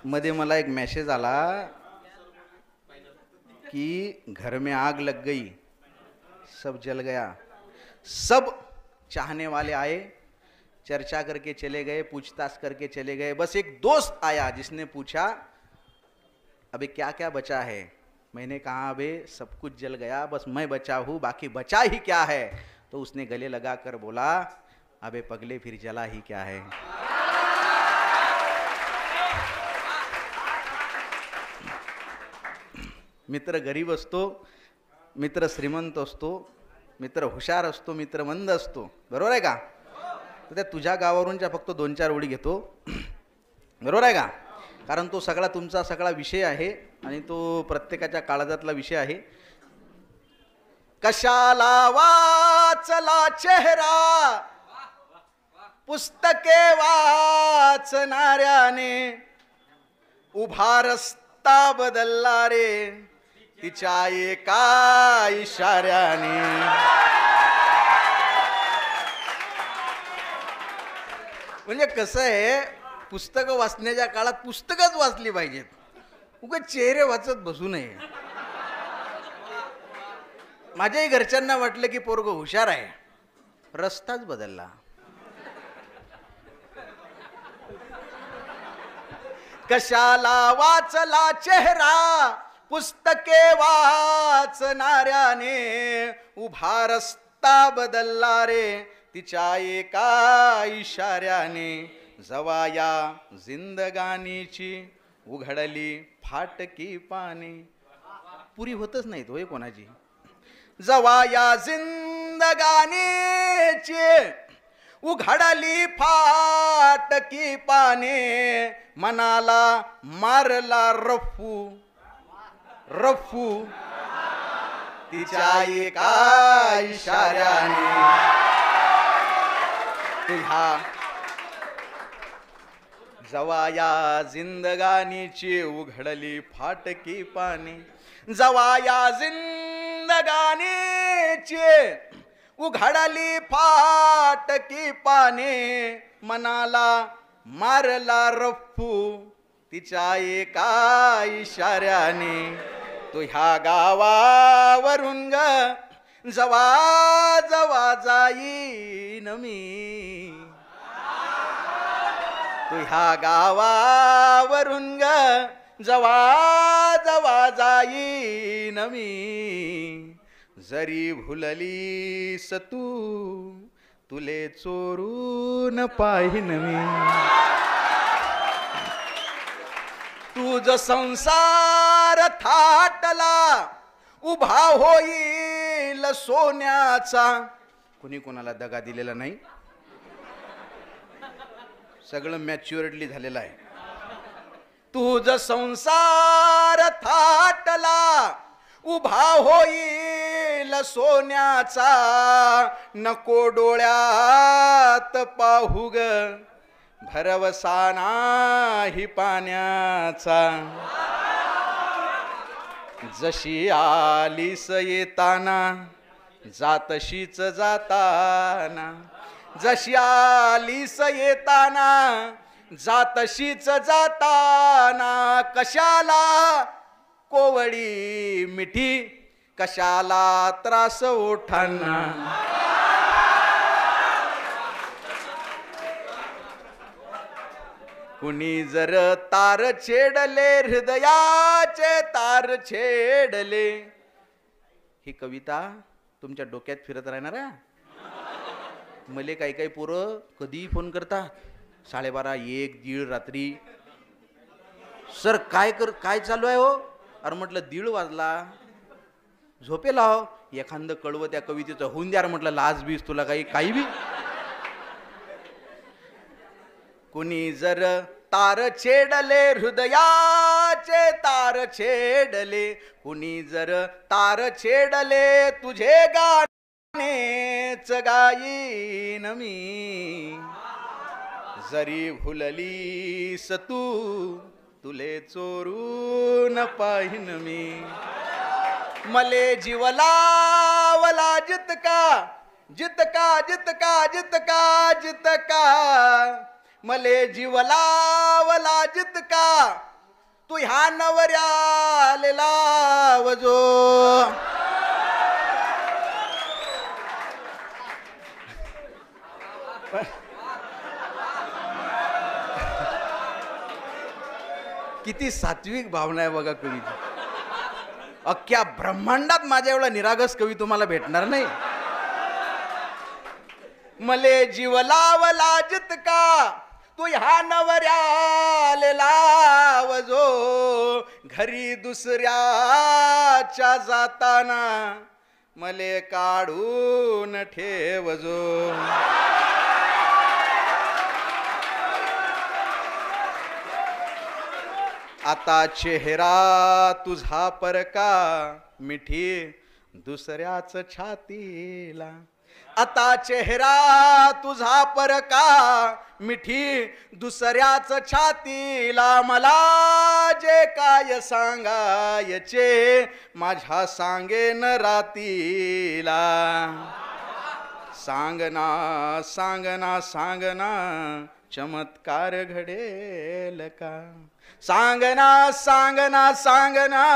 मध्ये मला एक मैसेज आला कि घर में आग लग गई, सब जल गया। सब चाहने वाले आए, चर्चा करके चले गए, पूछताछ करके चले गए। बस एक दोस्त आया जिसने पूछा अबे क्या क्या बचा है। मैंने कहा अबे सब कुछ जल गया, बस मैं बचा हूँ, बाकी बचा ही क्या है। तो उसने गले लगा कर बोला अबे पगले फिर जला ही क्या है। मित्र गरीब असतो, मित्र श्रीमंत असतो, मित्र हुशार असतो, मित्र मंद असतो, बरोबर आहे का? तर त्या तुझ्या गावावरूनच्या फक्त 2-4 ओळी घेतो, बरोबर आहे का? कारण तो सगळा तुमचा सगळा विषय आहे आणि तो प्रत्येकाच्या काळजातला विषय आहे। कशाला वाचला चेहरा पुस्तके वाचणाऱ्याने, उभा रस्ता बदलला रे तिच्या एका इशाऱ्याने। म्हणजे कसं आहे, पुस्तकं वाचण्याच्या काळात पुस्तकच वाचली पाहिजेत, उगाच चेहरे वाचत बसू नये। माझ्याही घरच्यांना वाटलं की पोरग हुशार आहे, रस्ताच बदलला। कशाला वाचला चेहरा पुस्तके वाचणाऱ्याने, उभा रस्ता बदलला रे तिच्या एका इशाऱ्याने। जवा या जिंदगानीची उघडली फाटकी पाने, पुरी होतच नाहीत होय कोणाची। जवा या जिंदगानीची उघडली फाटकी पाने, मनाला मारला रफू रफू तिच्या एका इशाऱ्याने। तुझ्या जवा या जिंदगानीची उघडली फाटकी पाने, जवा या जिंदगानीची उघडली फाटकी पाने, मनाला मारला रफू तिच्या एका इशाऱ्याने। तो ह्या गावावरून ग जवा जवा जाईन मी, तो ह्या गावावरून ग जवा जवा जाईन मी। जरी भुललीस तू तुले चोरून पाहिन मी। तुझ संसार थाटला उभा होईल सोन्याचा। कुणी कोणाला दगा दिलेला नाही, सगळं मॅच्युअर्डली झालेलं आहे। तुझ संसार थाटला उभा होईल सोन्याचा, नको डोळ्यात पाहू ग भरवसा नाही पाण्याचा। जशी आलीस येताना जातशीच जाताना, जशी आलीस येताना जातशीच जाताना। कशाला कोवळी मिठी, कशाला त्रास ओठांना। कुणी जर तार छेडले हृदयाचे तार छेडले। ही कविता तुमच्या डोक्यात फिरत राहणार आहे। मले काही काही पोरं कधी फोन करतात 12:30 1 1:30 रात्री, सर काय चालू आहे हो? अरे म्हटलं 1:30 वाजला, झोपेला हो। एखादं कळवं त्या कवितेचं होऊन द्या म्हटलं, लाज बीज तुला काही बी। कुणी जर तार छेडले हृदयाचे तार छेडले, कुणी जर तार छेडले तुझे गाणेच गाईन मी। जरी भुललीस तू तुले चोरून पाहिन मी। मले जीवलावला जितका जितका जितका जितका जितका, मले जीवलावला जितका तू ह्या नवऱ्याले लावजो. किती सात्विक भावना आहे बघा कवीची. अख्ख्या ब्रह्मांडात माझ्या एवढा निरागस कवी तुम्हाला भेटणार नाही. मले जीव लाव लाजत का तू ह्या नवऱ्याले लावजो. घरी दुसऱ्याच्या जाताना मले काढून ठेवजो. आता चेहरा तुझा परका मिठी दुसऱ्याच छातीला. आता चेहरा तुझा परका मिठी दुसऱ्याच छातीला. मला जे काय सांगायचे माझ्या सांगेन रातीला. सांगना सांगना सांगना चमत्कार घडेल का. सांगना सांगना सांगना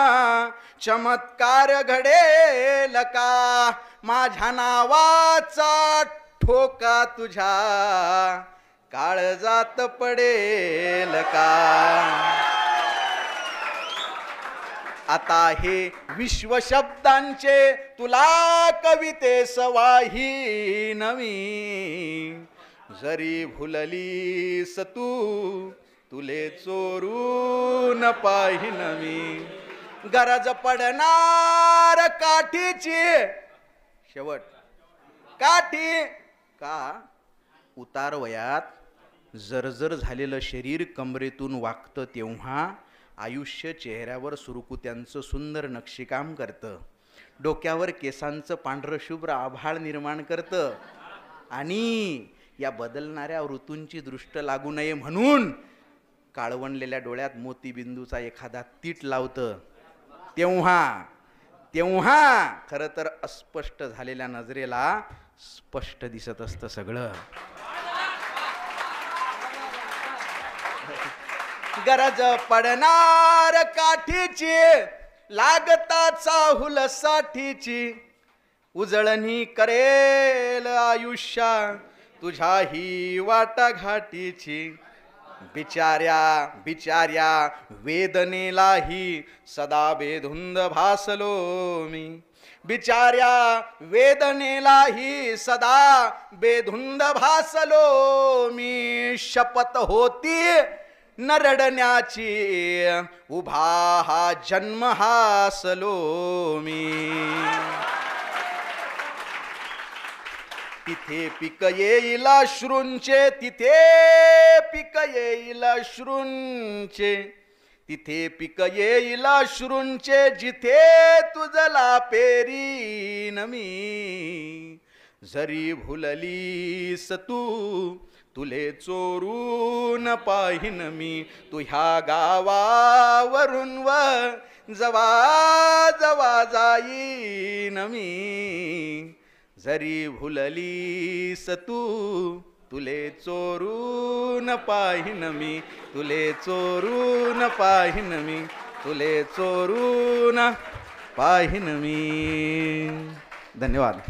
चमत्कार घडेल का. माझ्या नावाचा ठोका तुझ्या काळजात पडेल का. आता हे विश्व शब्दांचे तुला कविते सवाही नवी. जरी भुललीस तू तुले चोरून पाहिन मी. गरज पडणार काठीची शेवट काठी का. उतार वयात जर्जर झालेलं शरीर कमरेतून वाकतं तेव्हा आयुष्य चेहऱ्यावर सुरकुत्यांचं सुंदर नक्षीकाम करतं. डोक्यावर केसांचं पांढरं शुभ्र आभाळ निर्माण करतं. आणि या बदलणाऱ्या ऋतूंची दृष्ट लागू नये म्हणून काळवणलेल्या डोळ्यात मोतीबिंदूचा एखादा तीट लावतं. तेव्हा खरं तर अस्पष्ट झालेल्या नजरेला स्पष्ट दिसत असतं सगळं. गरज पडणार काठीची लागता चाहुल साठीची. उजळणी करेल आयुष्या तुझ्या ही वाटाघाटीची. बिचार्या वेदनेलाही सदा बेधुंद भासलो मी. बिचार्या वेदनेलाही सदा बेधुंद भासलो मी. शपथ होती न रडण्याची उभा हा जन्म हासलो मी. तिथे पिक येईल अश्रूंचे तिथे पिक येईल अश्रूंचे. तिथे पिक येईल अश्रूंचे जिथे तुझला पेरीन मी. जरी भुललीस तू तुले चोरून पाहिन मी. तू ह्या गावावरून व जवा जवा जाईन मी. जरी भुललीस तू तुले चोरून पाहिन मी. तुले चोरून पाहिन मी. तुले चोरून पाहिन मी. धन्यवाद.